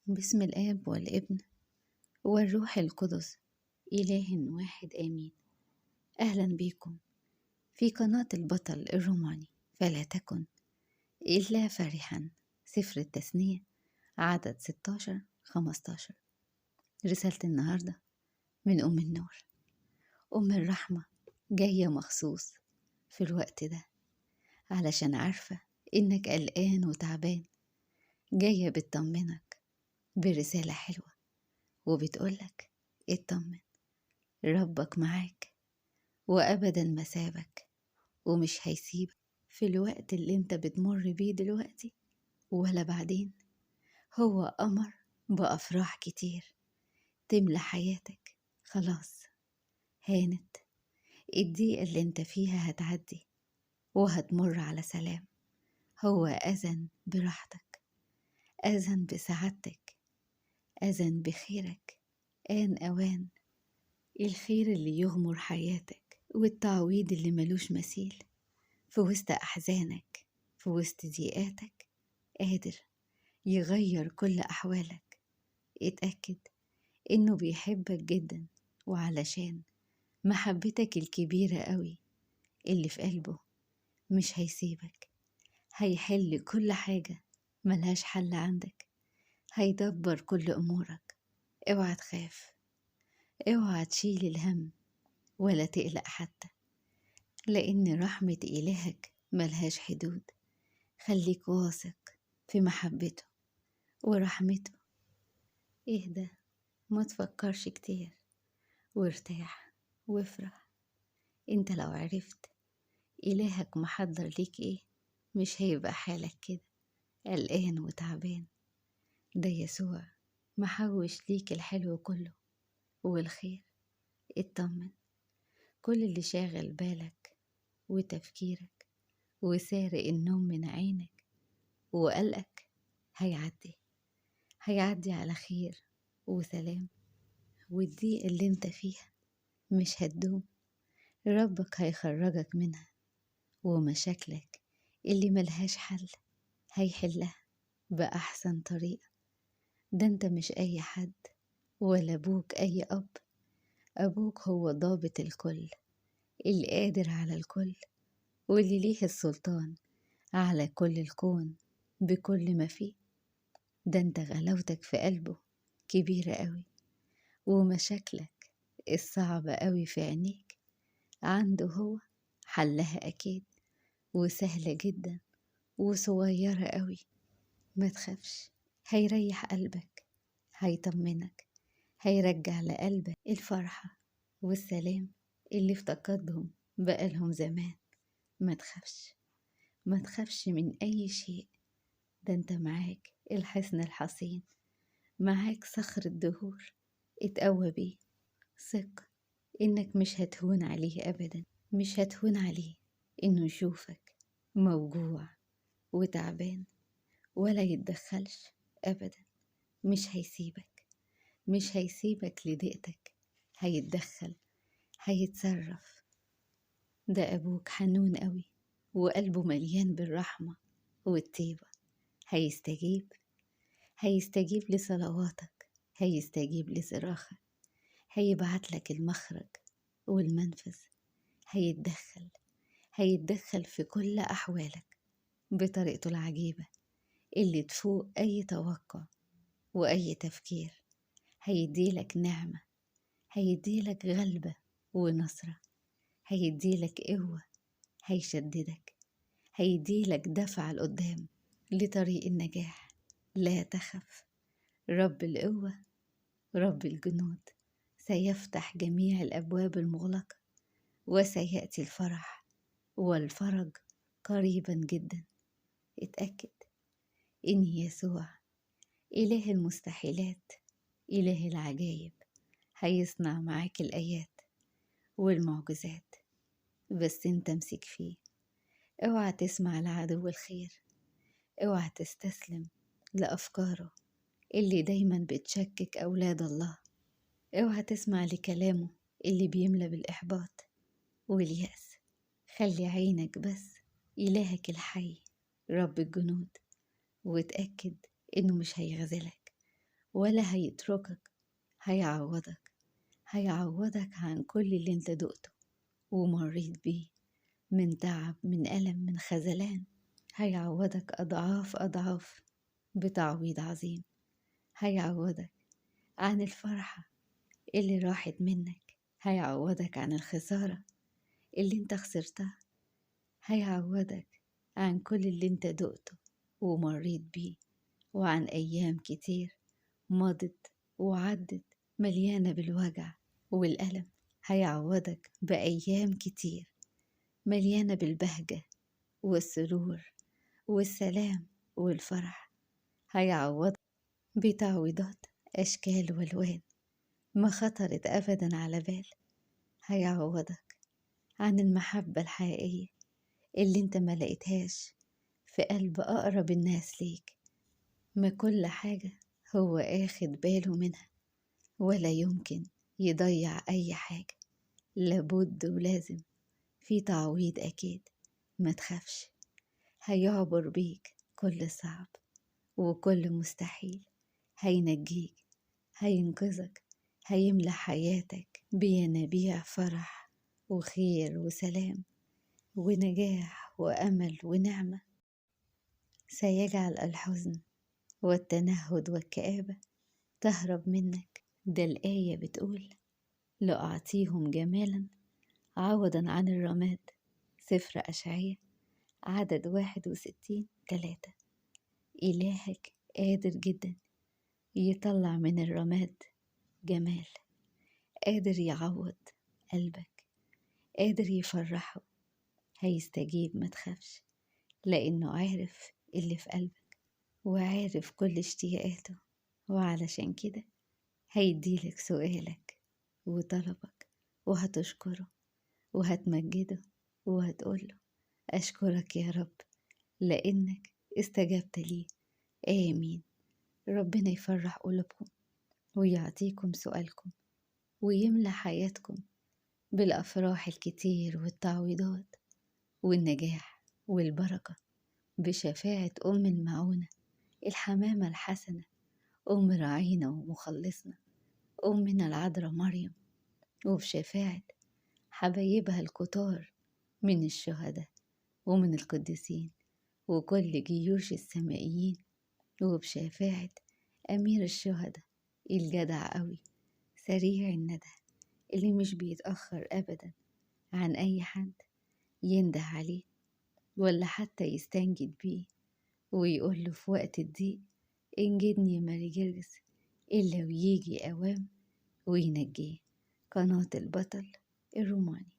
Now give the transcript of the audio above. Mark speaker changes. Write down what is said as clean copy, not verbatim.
Speaker 1: باسم الآب والابن والروح القدس، إله واحد آمين. أهلا بيكم في قناة البطل الروماني. فلا تكن إلا فرحا، سفر التثنية عدد 16-15. رسالة النهاردة من أم النور، أم الرحمة، جاية مخصوص في الوقت ده علشان عارفة إنك قلقان وتعبان. جاية بتطمنك برسالة حلوة وبتقولك اطمن، ربك معاك وأبدا ما سابك ومش هيسيبك في الوقت اللي انت بتمر بيه دلوقتي ولا بعدين. هو أمر بأفراح كتير تملى حياتك. خلاص هانت الضيقة اللي انت فيها، هتعدي وهتمر على سلام. هو أذن براحتك، أذن بسعادتك، أذن بخيرك. آن أوان الخير اللي يغمر حياتك والتعويض اللي ملوش مثيل. في وسط أحزانك، في وسط ضيقاتك، قادر يغير كل أحوالك. اتأكد إنه بيحبك جدا، وعلشان محبتك الكبيرة قوي اللي في قلبه مش هيسيبك. هيحل كل حاجة ملهاش حل عندك، هيدبر كل أمورك. اوعى تخاف، اوعى تشيل الهم ولا تقلق حتى، لأن رحمة إلهك ملهاش حدود. خليك واثق في محبته ورحمته. اهدى، ما تفكرش كتير، وارتاح وافرح. انت لو عرفت إلهك محضر ليك ايه، مش هيبقى حالك كده قلقان وتعبان. ده يسوع محوش ليك الحلو كله والخير. اطمن، كل اللي شاغل بالك وتفكيرك وسارق النوم من عينك وقلقك هيعدي على خير وسلام. والضيق اللي انت فيها مش هتدوم، ربك هيخرجك منها. ومشاكلك اللي ملهاش حل هيحلها بأحسن طريقة. ده انت مش أي حد ولا أبوك أي أب. أبوك هو ضابط الكل، القادر على الكل، واللي ليه السلطان على كل الكون بكل ما فيه. ده انت غلاوتك في قلبه كبيرة قوي، ومشاكلك الصعبة قوي في عينيك عنده هو حلها أكيد، وسهلة جدا وصغيرة قوي. ما تخافش، هيريح قلبك، هيطمنك، هيرجع لقلبك الفرحة والسلام اللي افتقدهم بقالهم زمان. ما تخافش، ما تخافش من أي شيء. ده انت معاك الحصن الحصين، معاك صخر الدهور. اتقوى بيه، ثق إنك مش هتهون عليه أبدا. مش هتهون عليه إنه يشوفك موجوع وتعبان ولا يتدخلش أبدا. مش هيسيبك، مش هيسيبك لضيقتك، هيتدخل، هيتصرف. ده أبوك حنون قوي وقلبه مليان بالرحمة والطيبة. هيستجيب، هيستجيب لصلواتك، هيستجيب لصراخك، هيبعتلك المخرج والمنفذ. هيتدخل، هيتدخل في كل أحوالك بطريقته العجيبة اللي تفوق أي توقع وأي تفكير. هيديلك نعمة، هيديلك غلبة ونصرة، هيديلك قوة، هيشددك، هيديلك دفع لقدام لطريق النجاح. لا تخف، رب القوة، رب الجنود سيفتح جميع الأبواب المغلقة، وسيأتي الفرح والفرج قريبا جدا. اتأكد إن يسوع إله المستحيلات، إله العجائب، هيصنع معاك الآيات والمعجزات. بس انت امسك فيه، اوعى تسمع لعدو الخير، اوعى تستسلم لأفكاره اللي دايما بتشكك أولاد الله. اوعى تسمع لكلامه اللي بيملى بالإحباط واليأس. خلي عينك بس إلهك الحي رب الجنود، وتأكد إنه مش هيغزلك ولا هيتركك، هيعوضك. هيعوضك عن كل اللي انت دقته ومريت بيه من تعب، من ألم، من خذلان. هيعوضك أضعاف أضعاف بتعويض عظيم. هيعوضك عن الفرحة اللي راحت منك، هيعوضك عن الخسارة اللي انت خسرتها، هيعوضك عن كل اللي انت دقته ومريت بيه، وعن أيام كتير مضت وعدت مليانة بالوجع والألم. هيعوضك بأيام كتير مليانة بالبهجة والسرور والسلام والفرح. هيعوضك بتعويضات أشكال والوان ما خطرت أبدا على بال. هيعوضك عن المحبة الحقيقية اللي انت ما لقيتهاش في قلب أقرب الناس ليك. ما كل حاجة هو آخد باله منها، ولا يمكن يضيع أي حاجة. لابد ولازم في تعويض أكيد. ما تخافش، هيعبر بيك كل صعب وكل مستحيل. هينجيك، هينقذك، هيملى حياتك بينابيع فرح وخير وسلام ونجاح وأمل ونعمة. سيجعل الحزن والتنهد والكآبة تهرب منك. ده الآية بتقول: لأعطيهم جمالا عوضا عن الرماد. سفر أشعياء عدد 61:3. إلهك قادر جدا يطلع من الرماد جمال، قادر يعوض قلبك، قادر يفرحه. هيستجيب، ما تخافش، لأنه عارف اللي في قلبك وعارف كل اشتياقاته. وعلشان كده هيديلك سؤالك وطلبك، وهتشكره وهتمجده وهتقوله: أشكرك يا رب لأنك استجبت لي. آمين. ربنا يفرح قلوبكم ويعطيكم سؤالكم ويملى حياتكم بالأفراح الكتير والتعويضات والنجاح والبركة، بشفاعة أم المعونة الحمامة الحسنة، أم راعينا ومخلصنا، أمنا العذراء مريم، وبشفاعة حبايبها الكتار من الشهداء ومن القديسين وكل جيوش السمائيين، وبشفاعة أمير الشهداء الجدع قوي سريع الندى اللي مش بيتأخر أبدا عن أي حد ينده عليه ولا حتى يستنجد بيه ويقوله في وقت الضيق: انجدني يا ماري جرجس، إلا ويجي أوام وينجيه. قناة البطل الروماني.